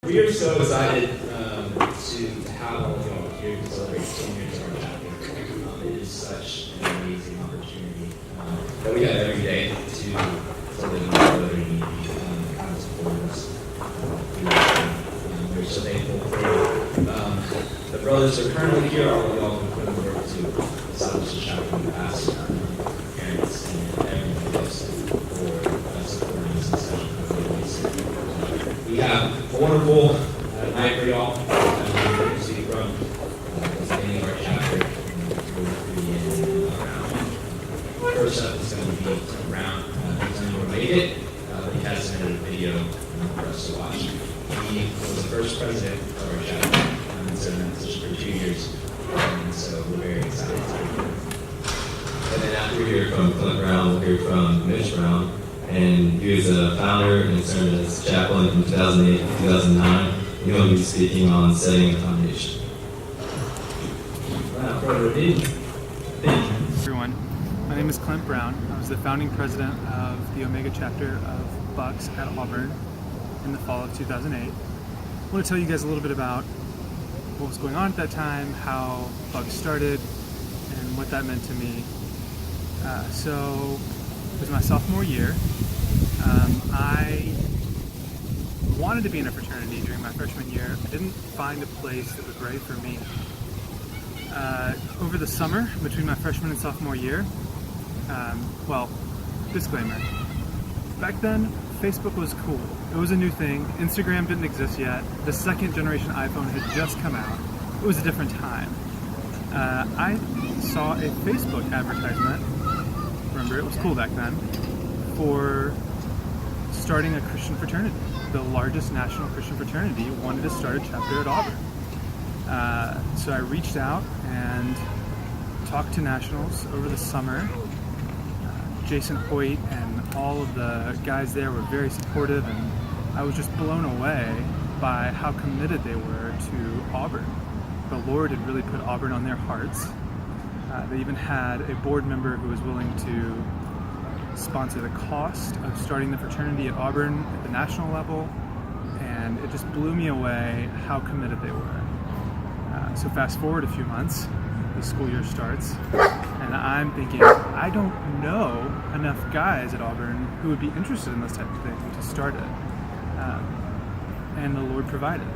We are so excited to have all of y'all here to celebrate 10 years of our chapter. It is such an amazing opportunity that we have every day to live in our brother community kind of support us. We're so thankful for the brothers that are currently here, all of y'all who put in the work to establish the chapter in the past, parents, and everyone else for supporting us in such a good way. We have a wonderful night for y'all. As you see from the beginning of our chapter, first up is going to be Tim Brown. He's never made it, but he has submitted a video for us to watch. He was the first president of our chapter, and so that's just for 2 years, and so we're very excited to hear. And then after we hear from Clint Brown, we'll hear from Mitch Brown, and he was a founder and served as chaplain from 2008 to 2009. And he'll be speaking on setting the foundation. Without further ado, thank you. Everyone, my name is Clint Brown. I was the founding president of the Omega chapter of BYX at Auburn in the fall of 2008. I want to tell you guys a little bit about what was going on at that time, how BYX started, and what that meant to me. So it was my sophomore year. I wanted to be in a fraternity during my freshman year. I didn't find a place that was right for me. Over the summer, between my freshman and sophomore year, well, disclaimer, back then, Facebook was cool. It was a new thing. Instagram didn't exist yet. The second generation iPhone had just come out. It was a different time. I saw a Facebook advertisement, remember it was cool back then, for starting a Christian fraternity. The largest national Christian fraternity wanted to start a chapter at Auburn. So I reached out and talked to nationals over the summer. Jason Hoyt and all of the guys there were very supportive, and I was just blown away by how committed they were to Auburn. The Lord had really put Auburn on their hearts. They even had a board member who was willing to sponsor the cost of starting the fraternity at Auburn at the national level, and it just blew me away how committed they were. So fast forward a few months, the school year starts, and I'm thinking, I don't know enough guys at Auburn who would be interested in this type of thing to start it. And the Lord provided.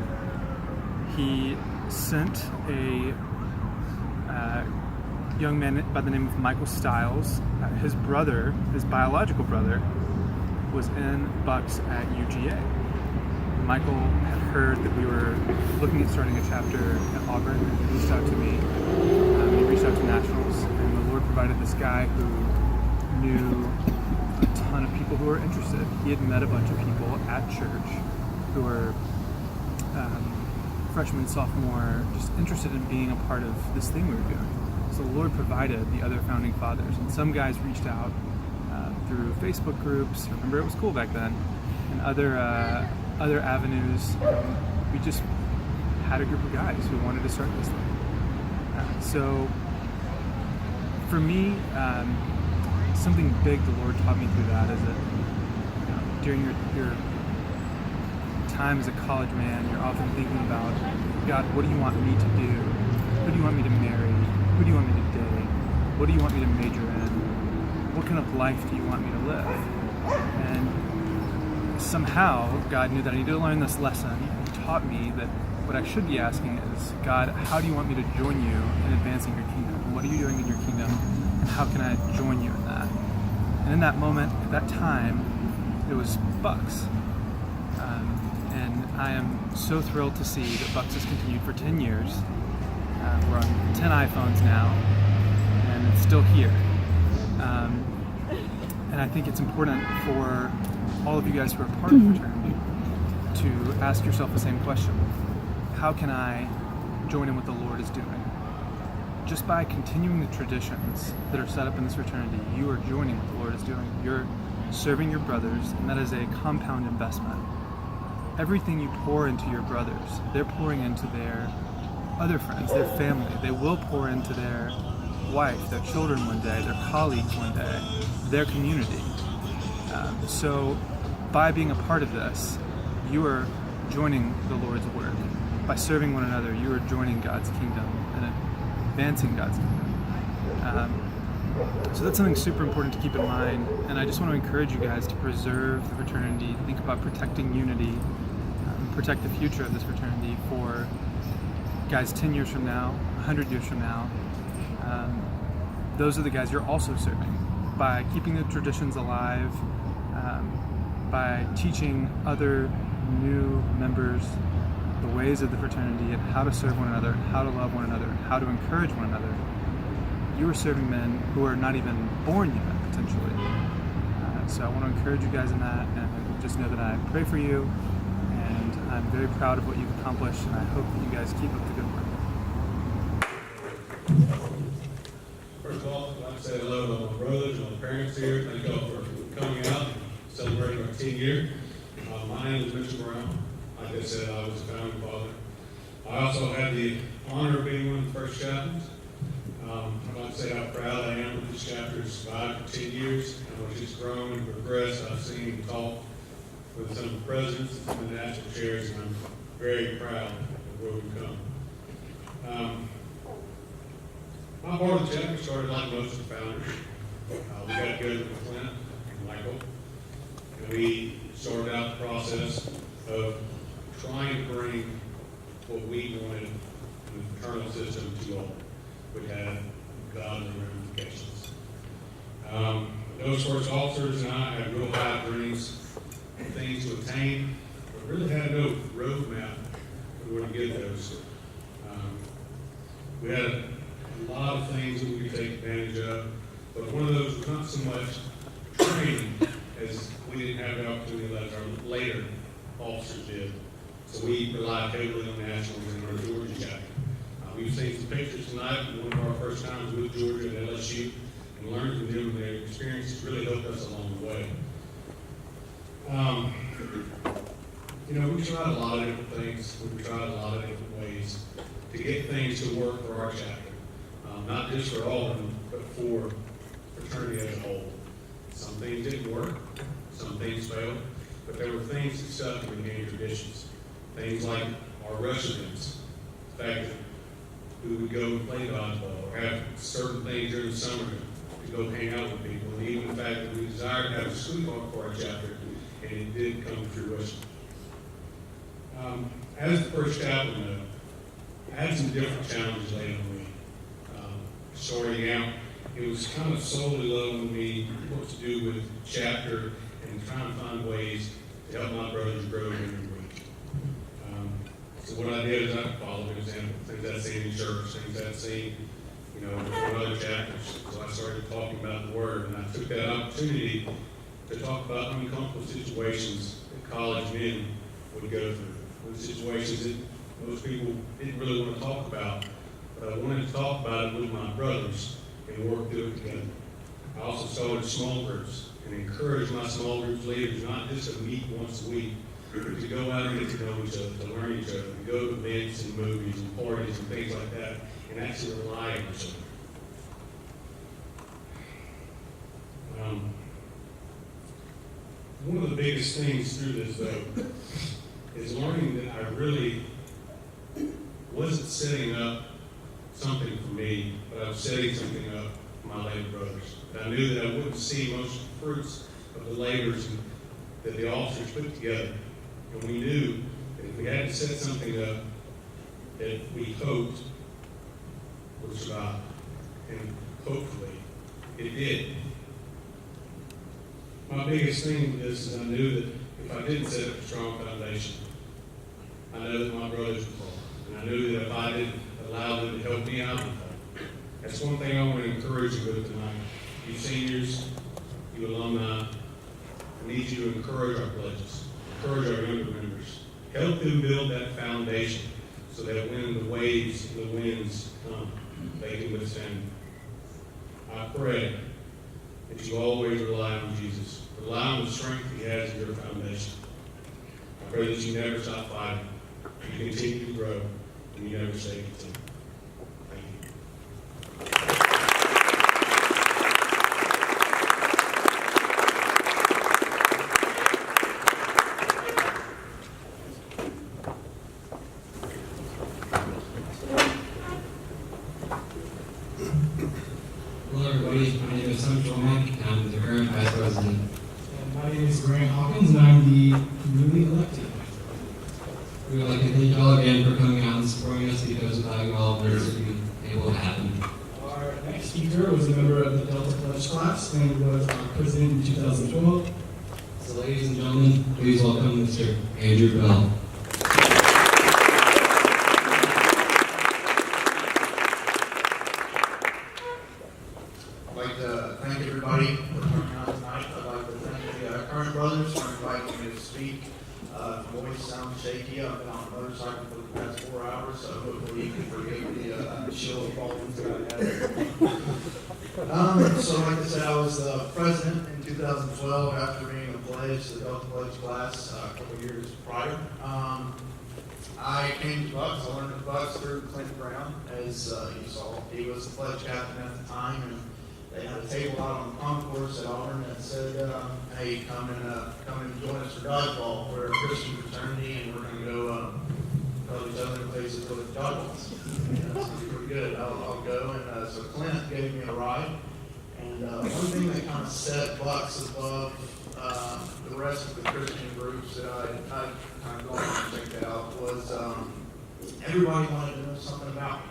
He sent a young man by the name of Michael Stiles. His brother, his biological brother, was in BYX at UGA. Michael had heard that we were looking at starting a chapter at Auburn, and he reached out to me. He reached out to nationals, and the Lord provided this guy who knew a ton of people who were interested. He had met a bunch of people at church who were freshman, sophomore, just interested in being a part of this thing we were doing. So the Lord provided the other founding fathers, and some guys reached out through Facebook groups. Remember, it was cool back then, and other avenues. We just had a group of guys who wanted to start this thing. So for me, something big the Lord taught me through that is that during your time as a college man, you're often thinking about, God, what do you want me to do? Who do you want me to marry? Who do you want me to date? What do you want me to major in? What kind of life do you want me to live? And somehow, God knew that I needed to learn this lesson. He taught me that what I should be asking is, God, how do you want me to join you in advancing your kingdom? What are you doing in your kingdom? And how can I join you in that? And in that moment, at that time, it was BYX. And I am so thrilled to see that BYX has continued for 10 years. We're on 10 iPhones now, and it's still here. And I think it's important for all of you guys who are part of the fraternity to ask yourself the same question. How can I join in what the Lord is doing? Just by continuing the traditions that are set up in this fraternity, you are joining what the Lord is doing. You're serving your brothers, and that is a compound investment. Everything you pour into your brothers, they're pouring into their other friends, their family. They will pour into their wife, their children one day, their colleagues one day, their community. So by being a part of this, you are joining the Lord's work. By serving one another, you are joining God's kingdom and advancing God's kingdom. So that's something super important to keep in mind, and I just want to encourage you guys to preserve the fraternity, think about protecting unity, protect the future of this fraternity for guys 10 years from now, 100 years from now. Those are the guys you're also serving by keeping the traditions alive, by teaching other new members the ways of the fraternity and how to serve one another, how to love one another, how to encourage one another. You are serving men who are not even born yet, potentially. So I want to encourage you guys in that, and just know that I pray for you, and I'm very proud of what you've accomplished, and I hope that you guys keep up the good work. First of all, I'd like to say hello to my brothers and my parents here. Thank you all for coming out and celebrating our 10 year. My name is Mr. Brown. Like I said, I was a founding father. I also had the honor of being one of the first chaplains. I'd like to say how proud I am that this chapter has survived for 10 years, and how much it's grown and progressed. I've seen and talked with some of the presidents and some of the national chairs, and I'm very proud of where we've come. My part of the chapter started like most of the founders. We got together with Clint and Michael, and we started out the process of trying to bring what we wanted in the fraternal system to all, which had godly ramifications. Those first officers and I had real high dreams and things to attain, but really had no roadmap for where to get those. We had a lot of things that we could take advantage of, but one of those was not so much training as we didn't have the opportunity like our later officers did. So we relied heavily on nationals in our Georgia chapter. We've seen some pictures tonight, one of our first times with Georgia and LSU, and learned from them and their experiences really helped us along the way. We tried a lot of different things. We tried a lot of different ways to get things to work for our chapter. Not just for all of them, but for fraternity as a whole. Some things didn't work, some things failed, but there were things that stuck and became traditions. Things like our rush events. The fact that we would go and play dodgeball or have certain things during the summer to go hang out with people. And even the fact that we desired to have a sweetheart for our chapter, and it did come to fruition. As the first chaplain, though, I had some different challenges laid on me. Starting out, it was kind of solely low on me what to do with chapter and trying to find ways to help my brothers grow every week. So what I did is I followed an example, things I'd seen in church, things I'd seen, in other chapters. So I started talking about the Word, and I took that opportunity to talk about uncomfortable situations that college men would go through. Those situations that most people didn't really want to talk about, but I wanted to talk about it with my brothers and work through it together. I also started small groups and encouraged my small groups leaders not just to meet once a week, but to go out and get to know each other, to learn each other, to go to events and movies and parties and things like that, and actually rely on each other. One of the biggest things through this, though, is learning that I really wasn't setting up something for me, but I was setting something up for my later brothers. And I knew that I wouldn't see most of the fruits of the labors that the officers put together. And we knew that if we had to set something up that we hoped would survive. And hopefully it did. My biggest thing with this is I knew that if I didn't set up a strong foundation, I know that my brothers would fall. And I knew that if I didn't allow them to help me out with that. That's one thing I want to encourage you with tonight. You seniors, you alumni, I need you to encourage our pledges, encourage our younger members. Help them build that foundation so that when the waves and the winds come, they can withstand. I pray that you always rely on Jesus. Rely on the strength He has in your foundation. I pray that you never stop fighting. You continue to grow, and you never stay content. Thank you. everybody. My name is Hunter Womack. I'm the current Vice President. And my name is Grant Hawkins, and I'm the newly elected. We would like to thank you all again for coming out and supporting us, because without you all, this would be able to happen. Our next speaker was a member of the Delta Pledge class and was our president in 2012. So ladies and gentlemen, please welcome Mr. Andrew Bell. I'd like to thank everybody for coming out tonight. I'd like to thank the current brothers for inviting me to speak. My voice sounds shaky. I've been on a motorcycle for the past 4 hours, so hopefully you can forgive the chill problems that I had. So like I said, I was the president in 2012 after being a pledge, the Delta Pledge class, a couple years prior. I came to BYX. I learned the BYX through Clint Brown, as you saw. He was the pledge captain at the time, and they had a table out on the concourse at Auburn that said, "Hey, come and join us for dodgeball. We're a Christian fraternity, and we're going to go tell each other places with dodgeballs." That sounds pretty good. I'll go. And so Clint gave me a ride. And one thing that kind of set BYX above the rest of the Christian groups that I kind of gone and checked out was everybody wanted to know something about me.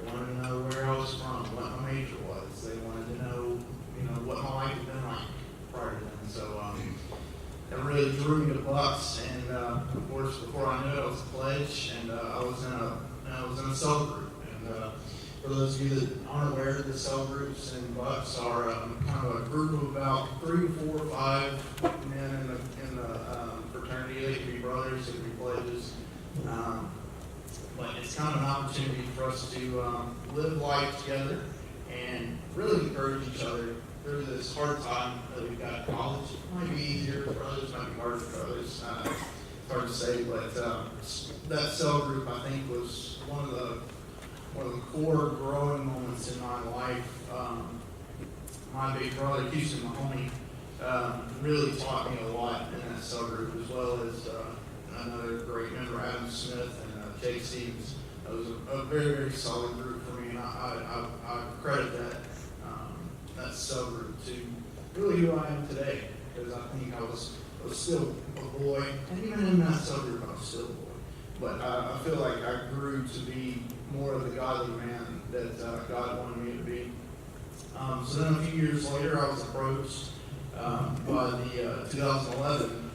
They wanted to know where I was from, what my major was. They wanted to know, what my life had been like prior to then. So that really drew me to BYX. And of course, before I knew it, I was a pledge, and I was in a cell group. And for those of you that aren't aware, the cell groups in BYX are kind of a group of about 3, 4, 5 men in the fraternity. They could be brothers, they could be pledges. But it's kind of an opportunity for us to live life together and really encourage each other through this hard time that we've got in college. It might be easier for others, might be harder for others. It's hard to say, but that cell group, I think, was one of the core growing moments in my life. My big brother, Houston Mahoney, really taught me a lot in that cell group, as well as another great member, Adam Smith, and Jake Stevens. It was a very, very solid group for me, and I credit that cell group to really who I am today, because I think I was still a boy, and even in that cell group, I was still a boy. But I feel like I grew to be more of the godly man that God wanted me to be. So then a few years later, I was approached by the 2011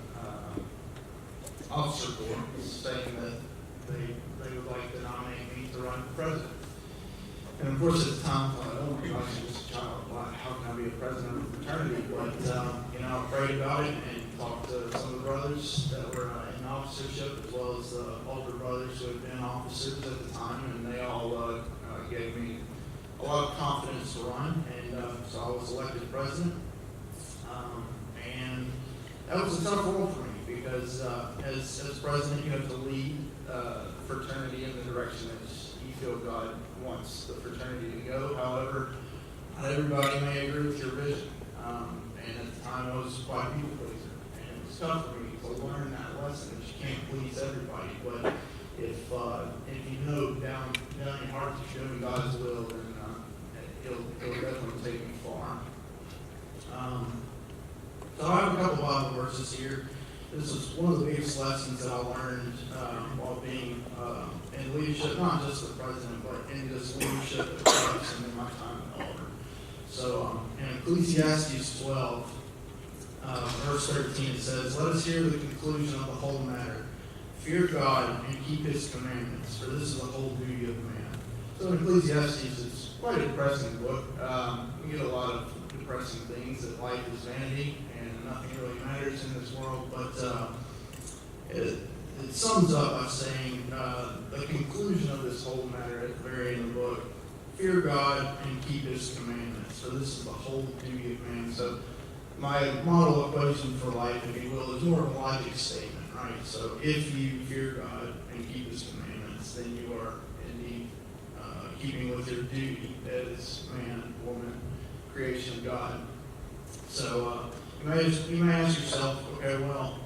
officer corps, saying that they would like to nominate me to run for president. And of course, at the time, I thought, oh my gosh, I'm just a child. How can I be a president of a fraternity? But I prayed about it and talked to some of the brothers that were in officership, as well as the older brothers who had been officers at the time, and they all gave me a lot of confidence to run. And so I was elected president. And that was a tough role for me, because as president, you have to lead fraternity in the direction that you feel God wants the fraternity to go. However, not everybody may agree with your vision. And at the time, I was quite a people pleaser. And it was tough for me to learn that lesson, that you can't please everybody. But if you know down in your heart that you're doing God's will, then it'll definitely take me far. So I have a couple Bible verses here. This is one of the biggest lessons that I learned while being in leadership, not just the president, but in this leadership at BYX and in my time in Auburn. So in Ecclesiastes 12, verse 13, it says, "Let us hear the conclusion of the whole matter. Fear God and keep his commandments, for this is the whole duty of man." So in Ecclesiastes, it's quite a depressing book. You get a lot of depressing things, that life is vanity and nothing really matters in this world. But it sums up by saying the conclusion of this whole matter at the very end of the book: fear God and keep his commandments, for this is the whole duty of man. So my model equation for life, if you will, is more of a logic statement, right? So if you fear God and keep his commandments, then you are indeed keeping with your duty as man, woman, creation of God. So you may ask yourself, okay, well,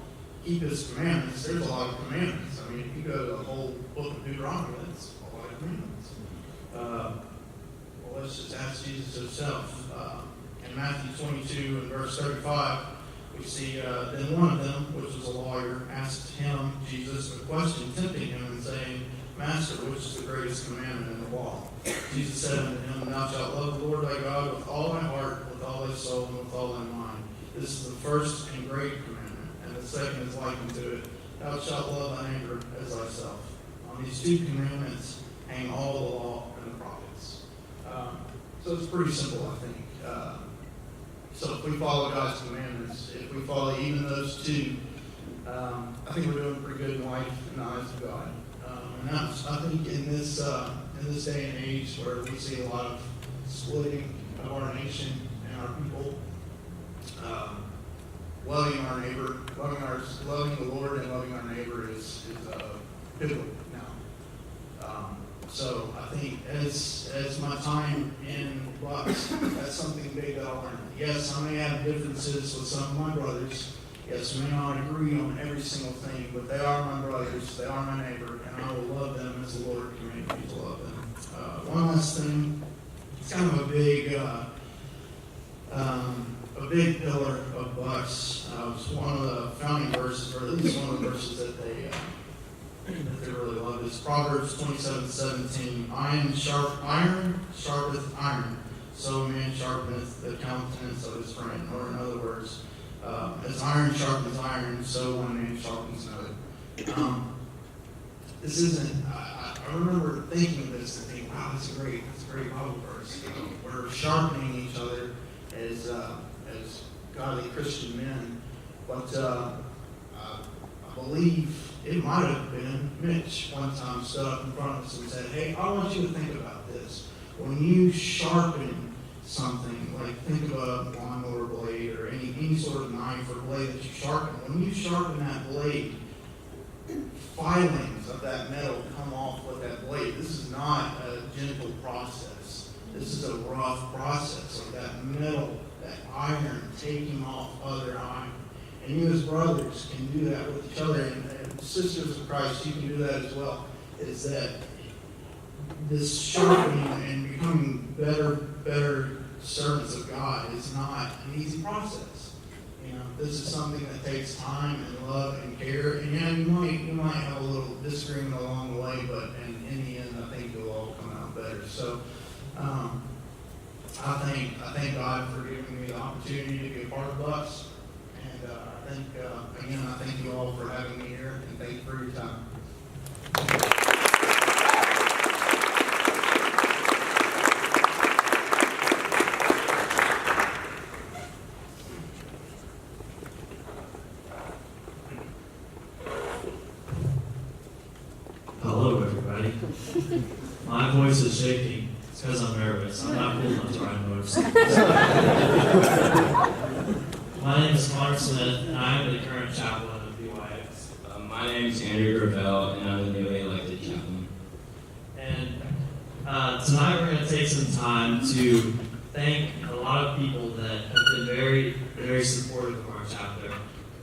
keep his commandments. There's a lot of commandments. I mean, if you go to the whole book of Deuteronomy, that's a lot of commandments. Well, let's just ask Jesus himself. In Matthew 22 and verse 35, we see, then one of them, which was a lawyer, asked him, Jesus, a question, tempting him and saying, Master, which is the greatest commandment in the law? Jesus said unto him, Thou shalt love the Lord thy God with all thy heart, with all thy soul, and with all thy mind. This is the first and great commandment, and the second is like unto it. Thou shalt love thy neighbor as thyself. On these two commandments hang all the law and the prophets. So it's pretty simple, I think. So if we follow God's commandments, if we follow even those two, I think we're doing pretty good in life in the eyes of God. And that's, I think, in this day and age where we see a lot of splitting of our nation and our people, loving our neighbor, loving the Lord and loving our neighbor is pivotal now. So I think as my time in BYX, that's something big that I learned. Yes, I may have differences with some of my brothers. Yes, we may not agree on every single thing, but they are my brothers, they are my neighbor, and I will love them as the Lord commanded me to love them. One last thing, it's kind of a big pillar of BYX. It's one of the founding verses, or at least one of the verses that they really love. Is Proverbs 27:17. Iron sharpeth iron, so a man sharpeneth the countenance of his friend. Or in other words, as iron sharpens iron, so one man sharpens another. This isn't. I remember thinking of this and thinking, wow, that's a great Bible verse. We're sharpening each other as godly Christian men, but I believe it might have been Mitch one time stood up in front of us and said, hey, I want you to think about this. When you sharpen something, like think of a lawnmower blade or any sort of knife or blade that you sharpen, when you sharpen that blade, filings of that metal come off with that blade. This is not a gentle process. This is a rough process of that metal, that iron taking off other iron. And you as brothers can do that with each other, and sisters of Christ, you can do that as well. Is that this sharpening and becoming better servants of God is not an easy process. You know, this is something that takes time and love and care. And yeah, you might have a little disagreement along the way, but in the end, I think it'll all come out better. So I thank God for giving me the opportunity to be a part of BYX. And I thank you all for having me here, and thank you for your time. Hello, everybody. My voice is shaking. It's because I'm nervous. I'm not cool enough to ride a motorcycle. My name is Mark Smith, and I am the current chaplain of BYX. My name is Andrew Gravel, and I'm the newly elected chaplain. And tonight we're going to take some time to thank a lot of people that have been very, very supportive of our chapter.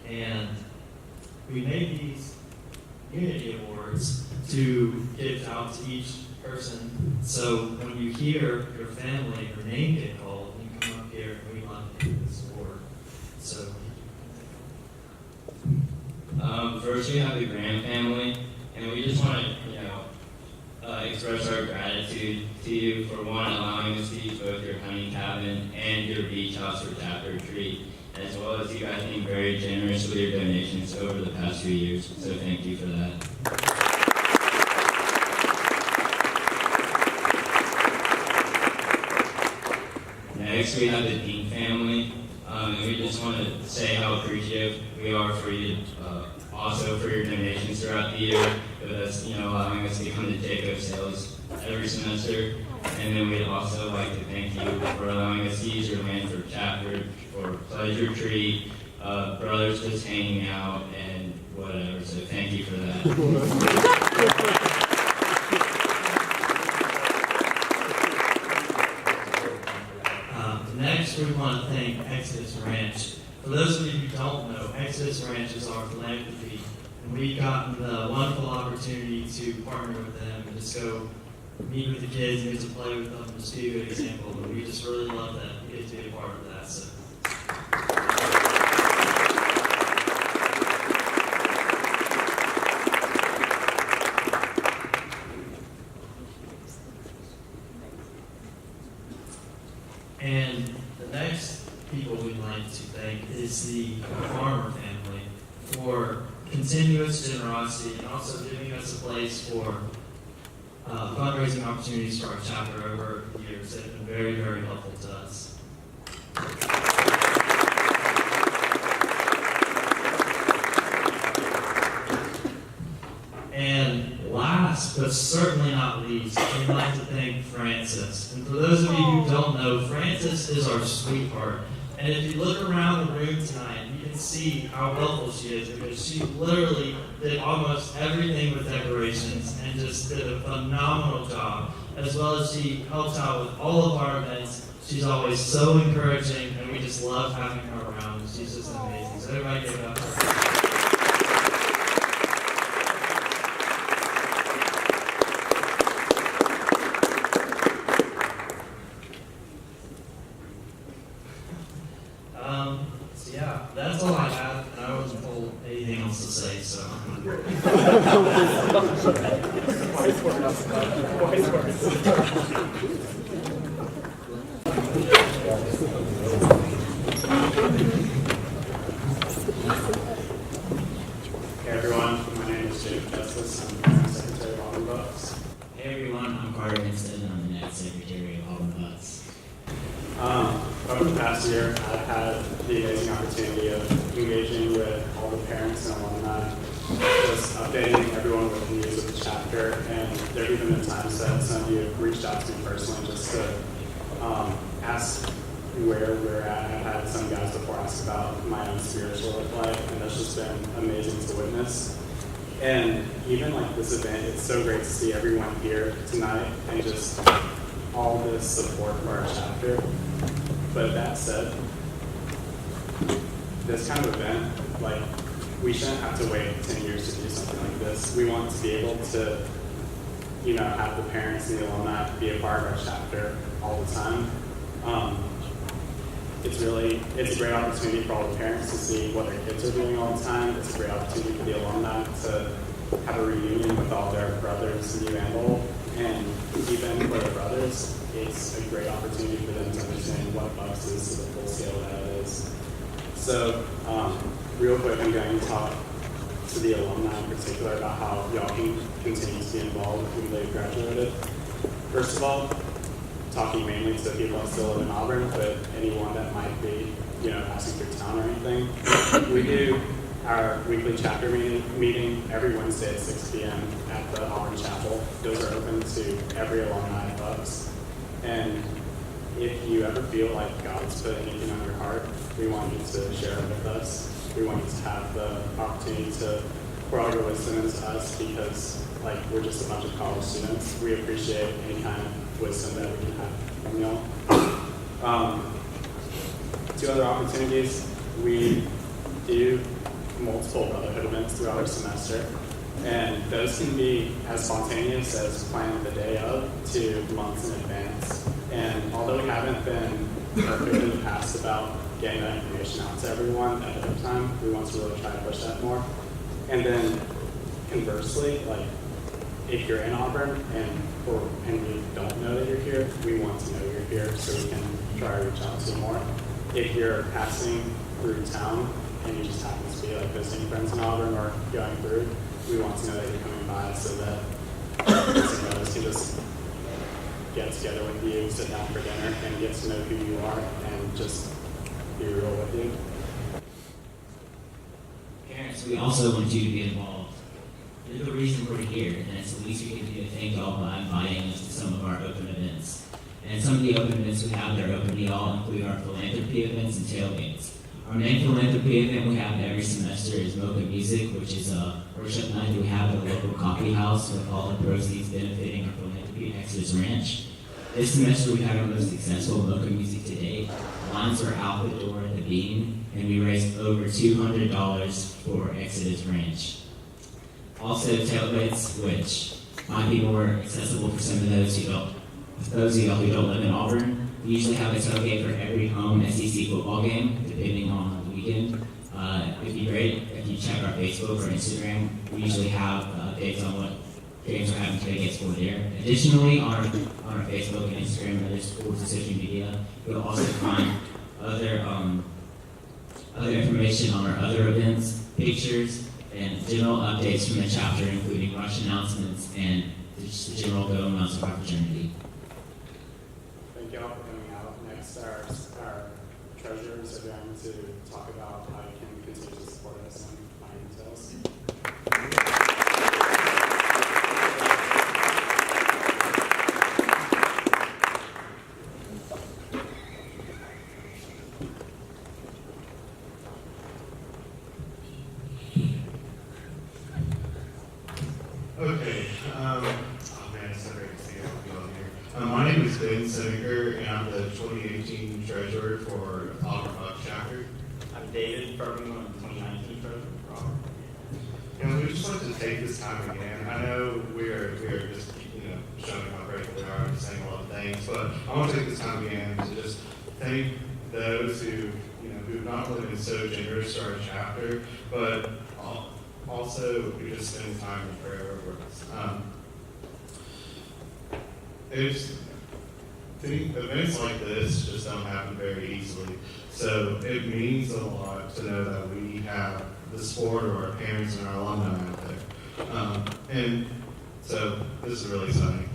And we made these unity awards to give out to each person. So when you hear your family or name get called, you come up here and we want to give this award. So First, we have the Graham family, and we just want to, express our gratitude to you for one, allowing us to use both your hunting cabin and your beach house for chapter retreat, as well as you guys being very generous with your donations over the past few years. So thank you for that. Next, we have the Dean family, and we just want to say how appreciative we are for you, also for your donations throughout the year, with us, allowing us to come to Jacob sales every semester. And then we'd also like to thank you for allowing us to use your land for chapter, for pledge retreat, brothers just hanging out, and whatever. So thank you for that. Next, we want to thank Exodus Ranch. For those of you who don't know, Exodus Ranch is our philanthropy, and we've gotten the wonderful opportunity to partner with them and just go meet with the kids, and get to play with them, just be a good example. But we just really love that we get to be a part of that. So. And the next people we'd like to thank is the Farmer family for continuous generosity and also giving us a place for fundraising opportunities for our chapter over the years that have been very, very helpful to us. And last, but certainly not least, we'd like to thank Frances. And for those of you who don't know, Frances is our sweetheart. And if you look around the room tonight, you can see how helpful she is, because she literally did almost everything with decorations and just did a phenomenal job. As well as she helps out with all of our events. She's always so encouraging, and we just love having her around. She's just amazing. So everybody give it up for her. So yeah, that's all I have, and I wasn't told anything else to say, so. Hey everyone, my name is Jake Justice. I'm the Parent Secretary of Auburn Bucks. Hey everyone, I'm Carter Winston, and I'm the Net Secretary of Auburn Bucks. Over the past year, I've had the amazing opportunity of engaging with all the parents and alumni, just updating everyone with the news of the chapter, and there have even been times that some of you have reached out to me personally just to ask where we're at. I've had some guys before ask about my own spiritual life, and that's just been amazing to witness. And even like this event, it's so great to see everyone here tonight and just all this support for our chapter. But that said, this kind of event, like, we shouldn't have to wait 10 years to do something like this. We want to be able to, have the parents and the alumni be a part of our chapter all the time. It's a great opportunity for all the parents to see what their kids are doing all the time. It's a great opportunity for the alumni to have a reunion with all their brothers, new and old. And even for the brothers, it's a great opportunity for them to understand what Bucks is to the full scale that it is. So, real quick, I'm going to talk to the alumni in particular about how y'all can continue to be involved when they've graduated. First of all, talking mainly to people that still live in Auburn, but anyone that might be, passing through town or anything. We do our weekly chapter meeting every Wednesday at 6 p.m. at the Auburn Chapel. Those are open to every alumni of Bucks. And if you ever feel like God's put anything on your heart, we want you to share it with us. We want you to have the opportunity to pour all your wisdom into us, because we're just a bunch of college students. We appreciate any kind of wisdom that we can have from y'all. Two other opportunities. We do multiple brotherhood events throughout our semester, and those can be as spontaneous as planning the day of to months in advance. And although we haven't been perfect in the past about getting that information out to everyone ahead of time, we want to really try to push that more. And then conversely, if you're in Auburn and we don't know that you're here, we want to know you're here so we can try to reach out to you more. If you're passing through town and you just happen to be visiting friends in Auburn or going through, we want to know that you're coming by so that brothers can just get together with you, sit down for dinner, and get to know who you are and just be real with you. Parents, we also want you to be involved. You're the reason we're here, and it's the least we can do to thank y'all by inviting us to some of our open events. And some of the open events we have that are open to y'all include our philanthropy events and tailgates. Our main philanthropy event we have every semester is Mocha Music, which is a worship night that we have at a local coffee house with all the proceeds benefiting our philanthropy Exodus Ranch. This semester we had our most successful Mocha Music to date. Lines are out the door at the Bean, and we raised over $200 for Exodus Ranch. Also tailgates, which might be more accessible for some of those of y'all who don't live in Auburn. We usually have a tailgate for every home SEC football game, depending on the weekend. It'd be great if you check our Facebook or Instagram. We usually have updates on what games are having tailgates for there. Additionally, on our Facebook and Instagram and other sports and social media, you'll also find other information on our other events, pictures, and general updates from the chapter, including rush announcements and just the general go-amounts of our fraternity. Thank you all for coming out. Next, our treasurers are going to talk about how you can continue to support us and find details. Okay, oh man, it's so great to see all of you here. My name is Ben Seneker, and I'm the 2018 treasurer for Auburn Bucks chapter. I'm David Birmingham, 2019 treasurer for Auburn. And we just like to take this time again. I know we are just showing how grateful we are and saying a lot of things, but I want to take this time again to just thank those who've not only been so generous to our chapter, but also we just spend time in prayer with us. Events like this just don't happen very easily. So it means a lot to know that we have the support of our parents and our alumni out there. And so this is really exciting.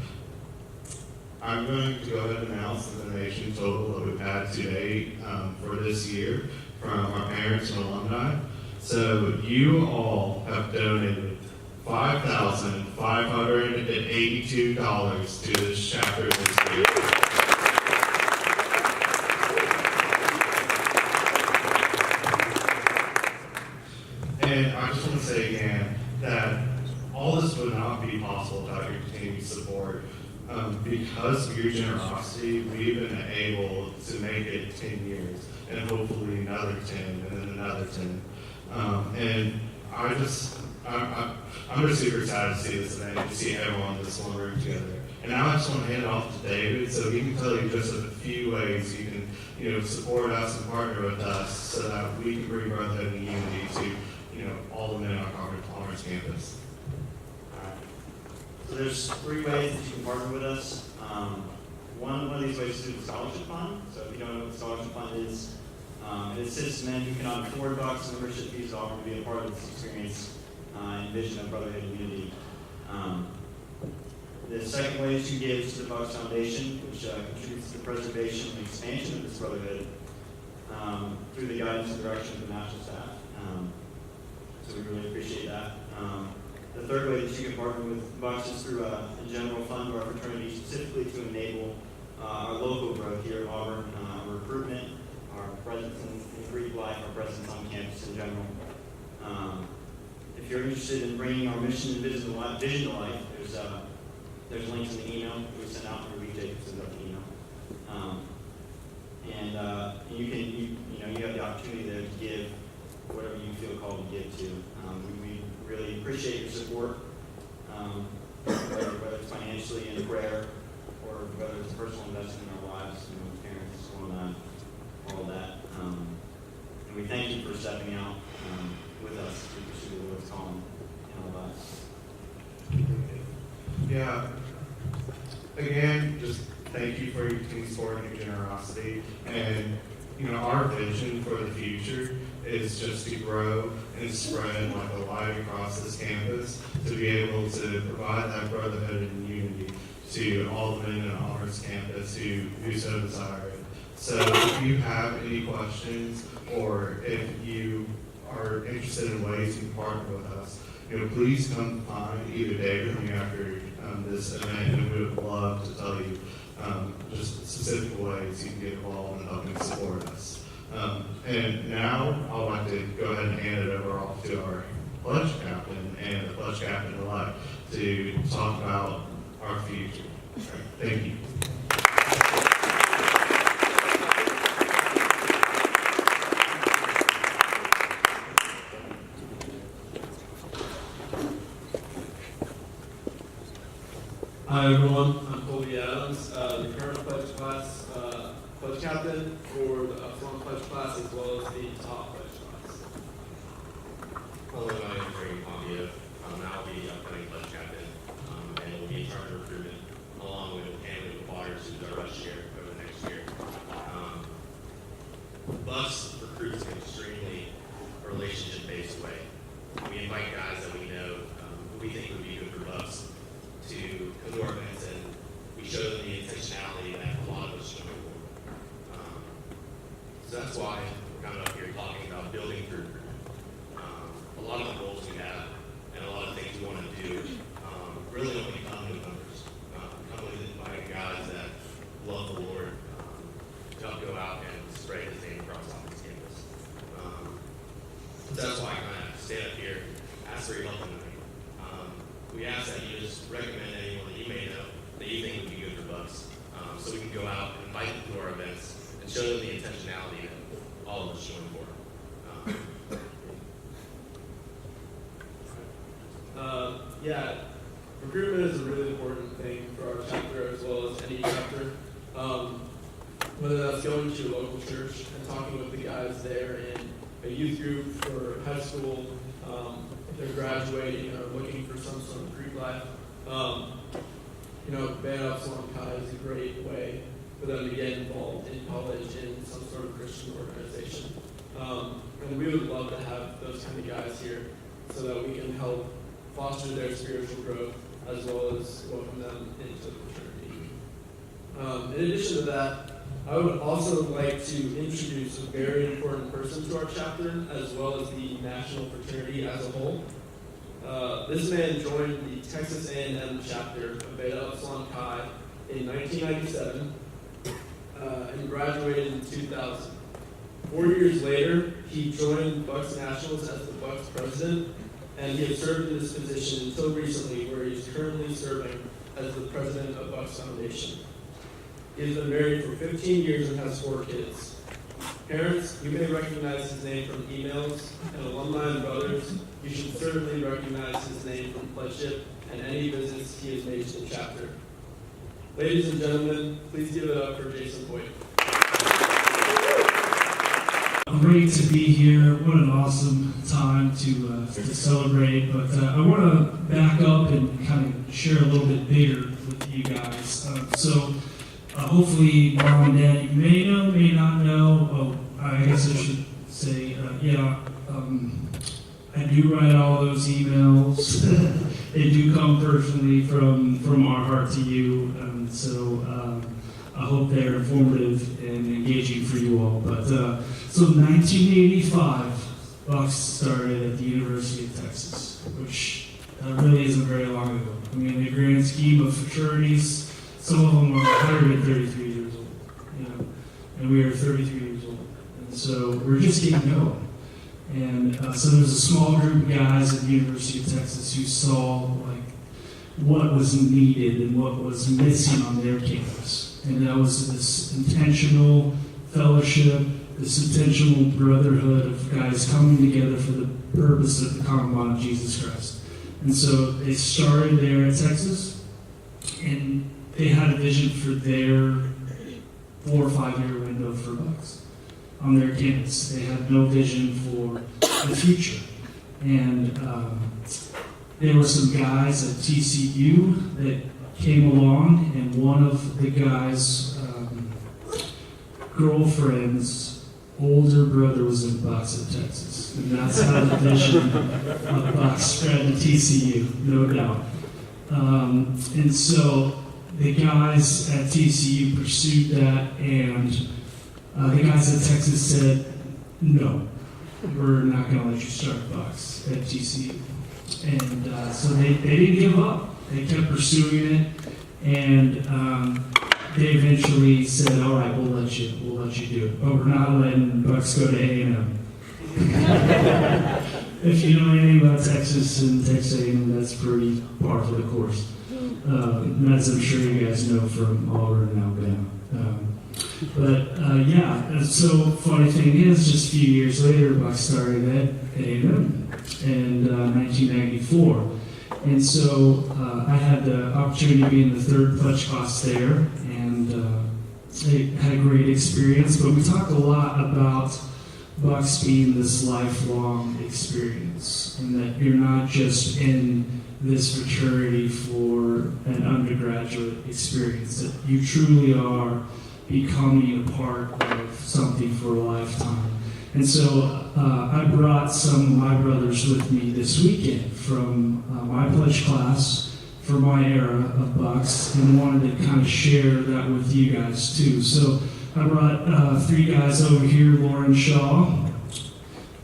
I'm going to go ahead and announce the donation total that we've had to date for this year from our parents and alumni. So you all have donated $5,582 to this chapter this year. And I just want to say again that all this would not be possible without your continued support. Because of your generosity, we've been able to make it 10 years, and hopefully another 10, and then another 10. And I'm just super excited to see this event and to see everyone in this one room together. And now I just want to hand it off to David so he can tell you just a few ways you can support us and partner with us so that we can bring brotherhood and unity to all the men on our Conference campus. So there's 3 ways that you can partner with us. One of these ways is through the scholarship fund. So if you don't know what the scholarship fund is, it assists men who cannot afford Bucks membership fees offer to be a part of this experience and vision of brotherhood and unity. The second way is to give to the Bucks Foundation, which contributes to the preservation and expansion of this brotherhood through the guidance and direction of the national staff. So we really appreciate that. The third way that you can partner with Bucks is through a general fund of our fraternity, specifically to enable our local growth here at Auburn, our recruitment, our presence in Greek life, our presence on campus in general. If you're interested in bringing our mission and vision to life, there's links in the email that we sent out through BYX sends out the email. And you have the opportunity there to give whatever you feel called to give to. We really appreciate your support, whether it's financially in prayer or whether it's personal investment in our lives, parents, alumni, all of that. And we thank you for stepping out with us to pursue the Lord's calling in our lives. Yeah. Again, just thank you for your continued support and your generosity. And our vision for the future is just to grow and spread like a light across this campus to be able to provide that brotherhood and unity to all the men on Auburn's campus who so desire it. So if you have any questions or if you are interested in ways you can partner with us, please come find either David or me after this event, and we would love to tell you just specific ways you can get involved and help and support us. And now I'd like to go ahead and hand it over off to our pledge captain and the pledge captain-elect to talk about our future. Thank you. Hi everyone, I'm Colby Adams, the current pledge class pledge captain for the Upsilon pledge class as well as the top pledge class. Hello, my name is Ray Pompeo. I'll be the upcoming pledge captain and will be in charge of recruitment along with Cam Waters, who's our rush chair over the next year. BUCS recruits in an extremely relationship-based way. We invite guys that we know who we think would be good for BUCS to come to our events, and we show them the intentionality that a lot of us show for. So that's why we're kind of up here talking about building through recruitment. A lot of the goals we have and a lot of things we want to do really don't become new numbers. Come with inviting guys that love the Lord to help go out and spread His name across all this campus. So that's why I kind of stand up here, ask for your help tonight. We ask that you just recommend anyone that you may know that you think would be good for BUCS, so we can go out and invite them to our events and show them the intentionality that all of us showing for. Yeah, recruitment is a really important thing for our chapter as well as any chapter. Whether that's going to a local church and talking with the guys there in a youth group for high school, if they're graduating or looking for some sort of Greek life. Band Upsilon Chi is a great way for them to get involved in college in some sort of Christian organization. And we would love to have those kind of guys here so that we can help foster their spiritual growth as well as welcome them into the fraternity. In addition to that, I would also like to introduce a very important person to our chapter as well as the national fraternity as a whole. This man joined the Texas A&M chapter of Beta Upsilon Chi in 1997 and graduated in 2000. 4 years later, he joined BUCS Nationals as the BUCS president, and he has served in this position until recently, where he is currently serving as the president of BUCS Foundation. He has been married for 15 years and has 4 kids. Parents, you may recognize his name from emails, and alumni and brothers, you should certainly recognize his name from pledgeship and any visits he has made to the chapter. Ladies and gentlemen, please give it up for Jason Boyd. Great to be here. What an awesome time to celebrate. But I want to back up and kind of share a little bit bigger with you guys. Hopefully, Mom and Dad, you may know, may not know. I guess I should say, I do write all those emails. They do come personally from our heart to you. I hope they're informative and engaging for you all. But so 1985, BUCS started at the University of Texas, which really isn't very long ago. I mean, in the grand scheme of fraternities, some of them are 133 years old, and we are 33 years old. And so we're just getting going. And so there's a small group of guys at the University of Texas who saw what was needed and what was missing on their campus. And that was this intentional fellowship, this intentional brotherhood of guys coming together for the purpose of the common bond of Jesus Christ. And so they started there at Texas, and they had a vision for their 4 or 5 year window for BUCS on their campus. They had no vision for the future. And there were some guys at TCU that came along, and one of the guys' girlfriend's older brother was in BUCS at Texas. And that's how the vision of BUCS spread to TCU, no doubt. And so the guys at TCU pursued that, and the guys at Texas said, no, we're not going to let you start BUCS at TCU. And so they didn't give up. They kept pursuing it, and they eventually said, all right, we'll let you do it. But we're not letting BUCS go to A&M. If you know anything about Texas and Texas A&M, that's pretty par for the course. As I'm sure you guys know from Auburn and Alabama. So funny thing is, just a few years later, BUCS started at A&M in 1994. And so I had the opportunity to be in the third pledge class there, and I had a great experience. But we talked a lot about BYX being this lifelong experience, and that you're not just in this fraternity for an undergraduate experience, that you truly are becoming a part of something for a lifetime. And so I brought some of my brothers with me this weekend from my pledge class for my era of BYX, and wanted to kind of share that with you guys too. So I brought 3 guys over here. Lauren Shaw.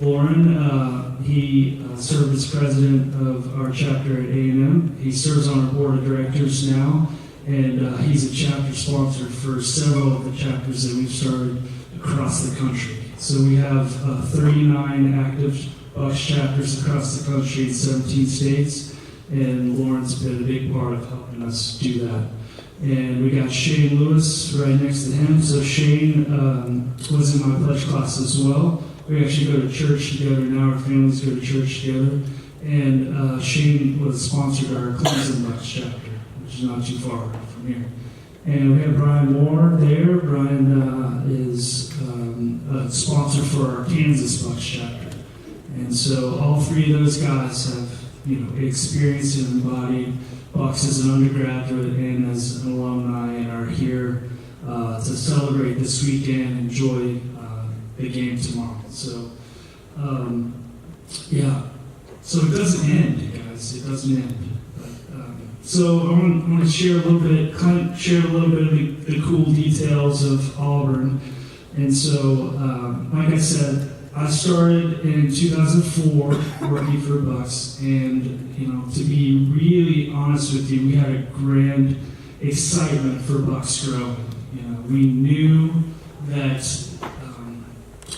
Lauren, he served as president of our chapter at A&M. He serves on our board of directors now, and he's a chapter sponsor for several of the chapters that we've started across the country. So we have 39 active BYX chapters across the country in 17 states, and Lauren's been a big part of helping us do that. And we got Shane Lewis right next to him. So Shane was in my pledge class as well. We actually go to church together now. Our families go to church together. And Shane was sponsored our Clemson BYX chapter, which is not too far from here. And we have Brian Moore there. Brian is a sponsor for our Kansas BYX chapter. And so all 3 of those guys have, experienced and embodied BYX as an undergraduate and as an alumni, and are here to celebrate this weekend and enjoy the game tomorrow. So, so it doesn't end, guys. It doesn't end. So I want to share a little bit of the cool details of Auburn. And so, like I said, I started in 2004 working for BYX, and to be really honest with you, we had a grand excitement for BYX growing. We knew that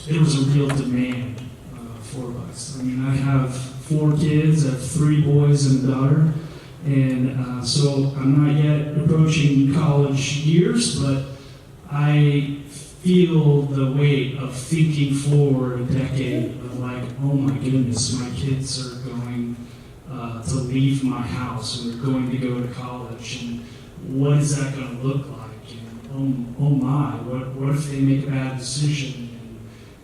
there was a real demand for BYX. I mean, I have 4 kids, I have 3 boys and a daughter, and so I'm not yet approaching college years, but I feel the weight of thinking forward a decade of like, oh my goodness, my kids are going to leave my house and they're going to go to college, and what is that going to look like? And oh my, what if they make a bad decision?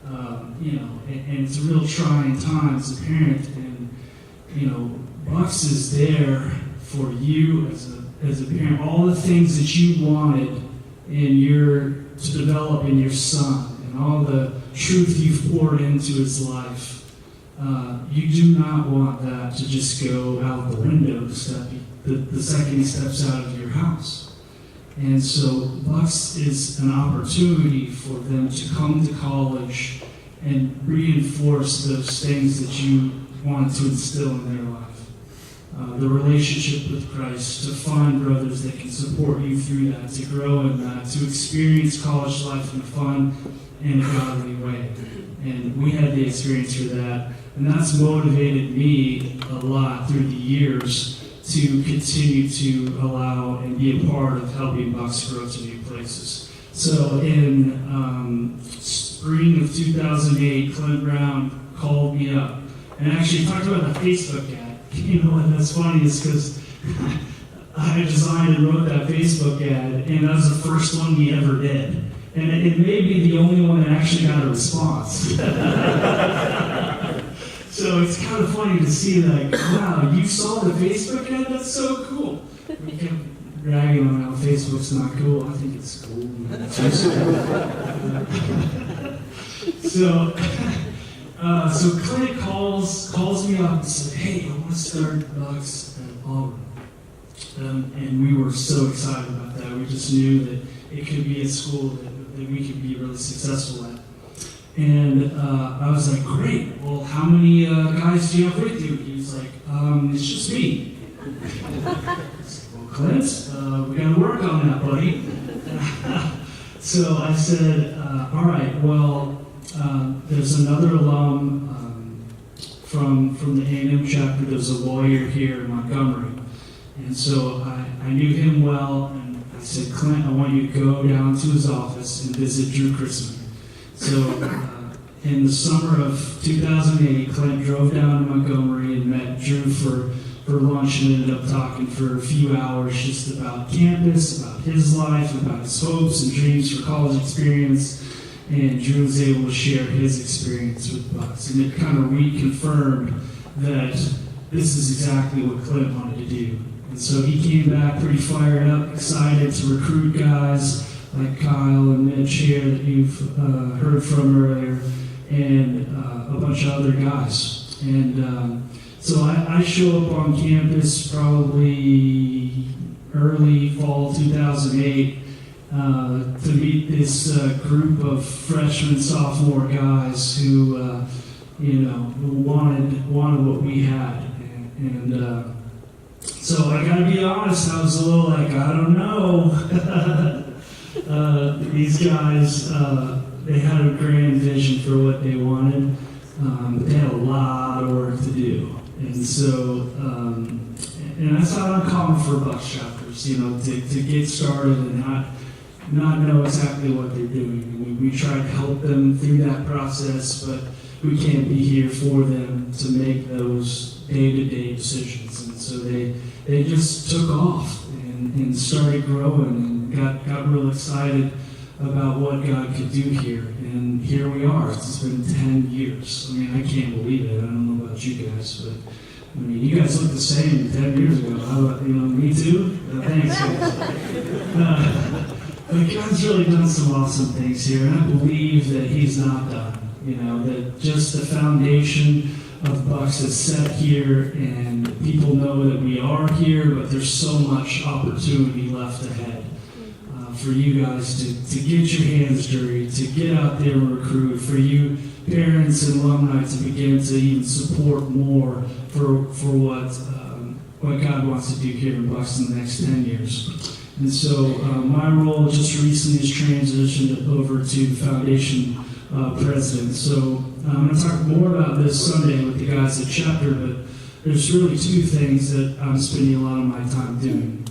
And it's a real trying time as a parent, and BYX is there for you as a parent. All the things that you wanted to develop in your son, and all the truth you've poured into his life, you do not want that to just go out the window the second he steps out of your house. And so BYX is an opportunity for them to come to college and reinforce those things that you wanted to instill in their life. The relationship with Christ, to find brothers that can support you through that, to grow in that, to experience college life in a fun and a godly way. And we had the experience for that. And that's motivated me a lot through the years to continue to allow and be a part of helping BYX grow to new places. So in spring of 2008, Clint Brown called me up and actually talked about the Facebook ad. And that's funny is because I designed and wrote that Facebook ad, and that was the first one we ever did. And it may be the only one that actually got a response. So it's kind of funny to see, like, wow, you saw the Facebook ad? That's so cool. We kept bragging on how Facebook's not cool. I think it's cool. So Clint calls me up and said, hey, I want to start BYX at Auburn. And we were so excited about that. We just knew that it could be a school that we could be really successful at. And I was like, great, well, how many guys do you have with you? He was like, it's just me. I said, well, Clint, we got to work on that, buddy. So I said, all right, well, there's another alum from the A&M chapter. There's a lawyer here in Montgomery. And so I knew him well, and I said, Clint, I want you to go down to his office and visit Drew Chrisman. So in the summer of 2008, Clint drove down to Montgomery and met Drew for for lunch and ended up talking for a few hours just about campus, about his life, about his hopes and dreams for college experience. And Drew was able to share his experience with Bucks. And it kind of reconfirmed that this is exactly what Clint wanted to do. And so he came back pretty fired up, excited to recruit guys like Kyle and Mitch here that you've heard from earlier, and a bunch of other guys. And so I show up on campus probably early fall 2008 to meet this group of freshman, sophomore guys who, who wanted what we had. And so I gotta be honest, I was a little like, I don't know. These guys, they had a grand vision for what they wanted, but they had a lot of work to do. And so, and that's not uncommon for Bucks chapters, to get started and not know exactly what they're doing. We try to help them through that process, but we can't be here for them to make those day-to-day decisions. And so they just took off and started growing and got real excited about what God could do here. And here we are. It's been 10 years. I mean, I can't believe it. I don't know about you guys, but I mean, you guys look the same 10 years ago. Me too? Thanks, guys. But God's really done some awesome things here, and I believe that He's not done. That just the foundation of Bucks is set here, and people know that we are here, but there's so much opportunity left ahead for you guys to get your hands dirty, to get out there and recruit, for you parents and alumni to begin to even support more for what God wants to do here in Bucks in the next 10 years. And so my role just recently has transitioned over to foundation president. So I'm going to talk more about this Sunday with the guys at chapter, but there's really two things that I'm spending a lot of my time doing.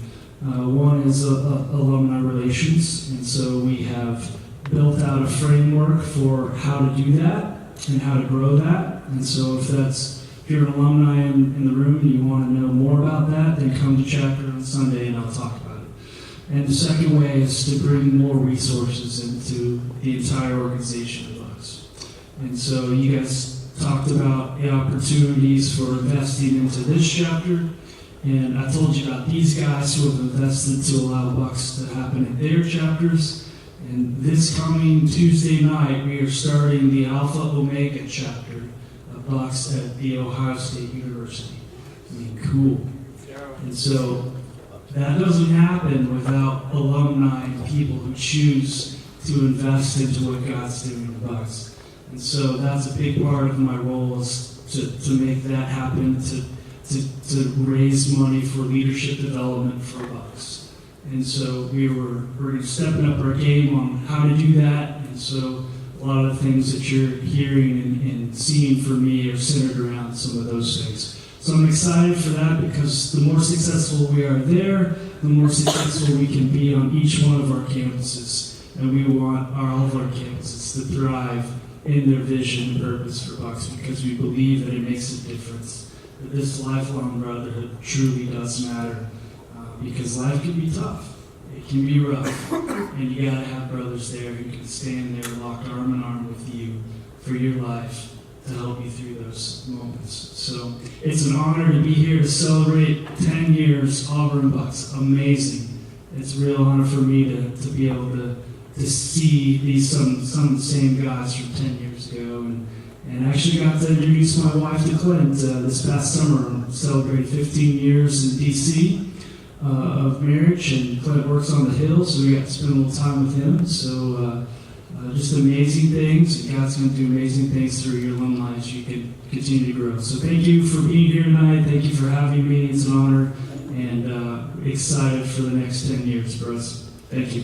One is alumni relations, and so we have built out a framework for how to do that and how to grow that. And so if you're an alumni in the room and you want to know more about that, then come to chapter on Sunday and I'll talk about it. And the second way is to bring more resources into the entire organization of Bucks. And so you guys talked about the opportunities for investing into this chapter. And I told you about these guys who have invested to allow Bucks to happen in their chapters. And this coming Tuesday night, we are starting the Alpha Omega chapter of Bucks at the Ohio State University. I mean, cool. And so that doesn't happen without alumni and people who choose to invest into what God's doing in Bucks. And so that's a big part of my role, is to make that happen, to raise money for leadership development for Bucks. And so we're stepping up our game on how to do that. And so a lot of the things that you're hearing and seeing from me are centered around some of those things. So I'm excited for that, because the more successful we are there, the more successful we can be on each one of our campuses. And we want all of our campuses to thrive in their vision and purpose for Bucks, because we believe that it makes a difference. That this lifelong brotherhood truly does matter, because life can be tough. It can be rough. And you gotta have brothers there who can stand there locked arm in arm with you for your life, to help you through those moments. So it's an honor to be here to celebrate 10 years Auburn Bucks. Amazing. It's a real honor for me to be able to see some of the same guys from 10 years ago, and actually got to introduce my wife to Clint this past summer. Celebrated 15 years in DC of marriage, and Clint works on the Hill, so we got to spend a little time with him. So just amazing things, and God's going to do amazing things through your alumni as you can continue to grow. So thank you for being here tonight. Thank you for having me. It's an honor, and excited for the next 10 years for us. Thank you.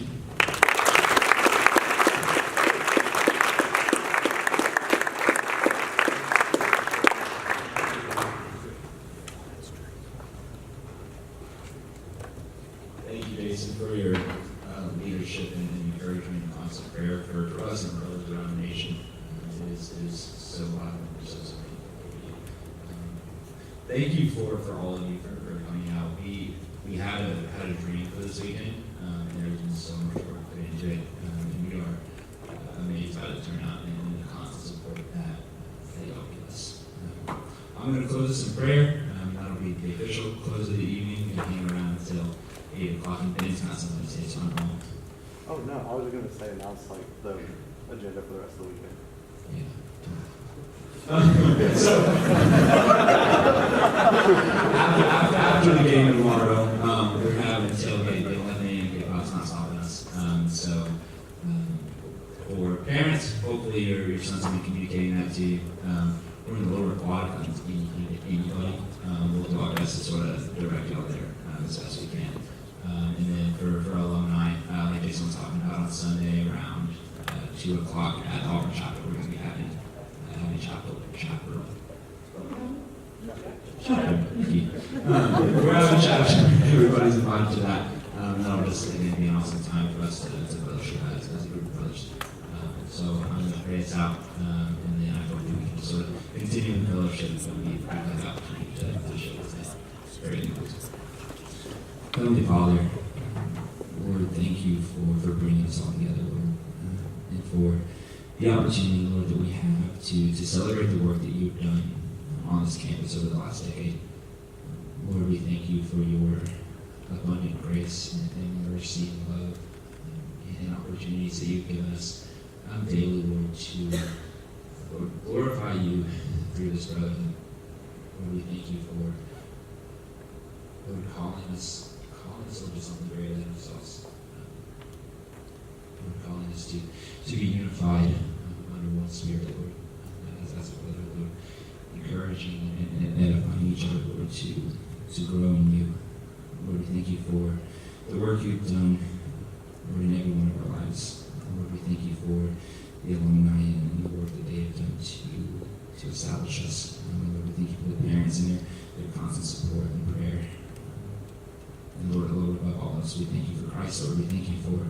Thank you, Jason, for your leadership and encouragement and constant prayer for us and brothers around the nation. It is so vital and so thank you for all of you for coming out. We had a dream for this weekend, and there's been so much work put into it, and we are amazed by the turnout and the constant support that y'all give us. I'm going to close this in prayer. That'll be the official close of the evening. We're going to hang around until 8 o'clock, and Ben's got something to say, so I'm home. Oh, no, I was going to say announce like the agenda for the rest of the weekend. Yeah. After the game tomorrow, we're having a tailgate at 11 a.m. Kickoff's not stopping us. For parents, hopefully your son's going to be communicating that to you. We're in the lower quad, anybody. We'll do our best to sort of direct y'all there as best we can. And then for alumni, like Jason was talking about on Sunday around 2 o'clock at Auburn Chapel, we're going to be having chapel. We're having chapel. Everybody's invited to that. That'll just be an awesome time for us to fellowship as a group of brothers. So I'm going to pray us out, and then I hope we can sort of continue the fellowship when we have the opportunity to show this. Very important. Heavenly Father, Lord, thank you for bringing us all together, Lord, and for the opportunity, Lord, that we have to celebrate the work that you've done on this campus over the last decade. Lord, we thank you for your abundant grace and mercy and love and opportunities that you've given us daily, Lord, to glorify you through this brotherhood. Lord, we thank you for Lord, calling us Lord, to something greater than ourselves. Lord, calling us to be unified under one spirit, Lord, as a brotherhood, Lord, encouraging and edifying each other, Lord, to grow in you. Lord, we thank you for the work you've done, Lord, in every one of our lives. Lord, we thank you for the alumni and the work that they have done to establish us. Lord, we thank you for the parents and their constant support and prayer. And Lord, above all else, we thank you for Christ, Lord. We thank you for,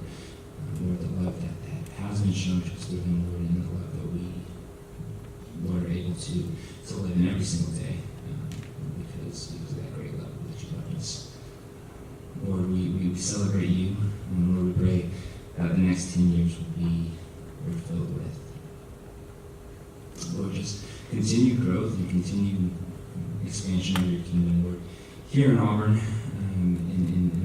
Lord, the love that has been shown to us through him, Lord, and the love that we, Lord, are able to live in every single day because of that great love that you love us. Lord, we celebrate you, and Lord, we pray that the next 10 years will be, Lord, filled with, Lord, just continued growth and continued expansion of your kingdom, Lord, here in Auburn, in